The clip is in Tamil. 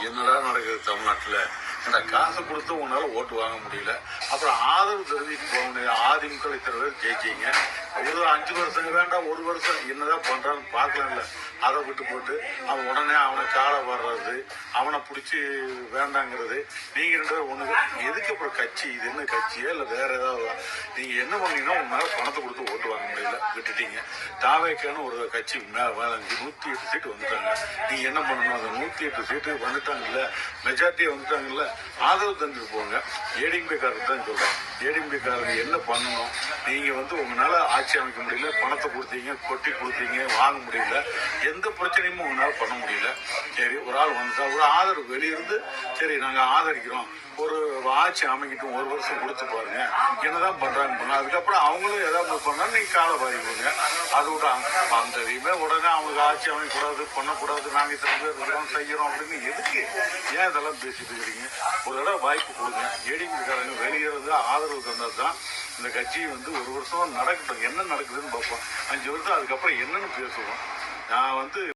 என்னடா நடக்குது தமிழ்நாட்டுல? இந்த காசு கொடுத்து உன்னால ஓட்டு வாங்க முடியல, அப்புறம் ஆதரவு தெரிவித்து போக முடியல. அதிமுக இத்தனை பேர் ஜெயிச்சிங்க, ஒரு 5 வருஷம் வேண்டாம், 1 வருஷம் என்னதான் பண்றான்னு பார்க்கலாம்ல. அதை விட்டு போட்டு அவன் உடனே அவனை காலை வர்றது, அவனை பிடிச்சி வேண்டாங்கிறது. நீங்க 2 பேரும் ஒண்ணு எதுக்கு? அப்புறம் கட்சி இது என்ன கட்சியா இல்ல வேற ஏதாவது? நீங்க என்ன பண்ணீங்கன்னா உங்களால பணத்தை கொடுத்து ஓட்டு வாங்க முடியல, விட்டுட்டீங்க. தாவேக்கான ஒரு கட்சி 108 சீட்டு வந்துட்டாங்க. நீங்க என்ன பண்ணணும்? அந்த 108 சீட்டு வந்துட்டாங்கல்ல, மெஜாரிட்டியா வந்துட்டாங்கல்ல, ஆதரவு தந்துட்டு போங்க. ஏடிஎம்கே காரருக்கு தான் சொல்றேன், ஏடிஎம்கே காரங்க என்ன பண்ணணும்? நீங்க உங்களால ஆட்சி அமைக்க முடியல, பணத்தை கொடுத்தீங்க, கொட்டி கொடுத்தீங்க, வாங்க முடியல, எந்த பிரச்சனையும் உங்களால பண்ண முடியல. சரி, ஒரு ஆள் வந்துட்டா ஒரு ஆதரவு வெளியிருந்து, சரி நாங்க ஆதரிக்கிறோம், ஒரு ஆட்சி அமைக்கட்டும், 1 வருஷம் கொடுத்து பாருங்க என்னதான் பண்றாங்க பண்ண. அதுக்கப்புறம் அவங்களும் ஏதாவது பண்ணா நீங்க காலை பாதிப்பீங்க. அது விட அந்த உடனே அவங்களுக்கு ஆட்சி அமைக்கக்கூடாது, பண்ணக்கூடாது, நாங்க இத்தனை பேர் இருக்கிறோம் செய்யறோம் அப்படின்னு எதுக்கு? ஏன் இதெல்லாம் பேசிட்டு இருக்கிறீங்க? ஒரு தடவை வாய்ப்பு கொடுங்க. ஏடிஎம்காரங்க வெளியேறது ஆதரவு தந்தது தான் இந்த கட்சி 1 வருஷம் நடக்கட்டும், என்ன நடக்குதுன்னு பார்ப்போம். 5 வருஷம் அதுக்கப்புறம் என்னன்னு பேசுவோம். நான்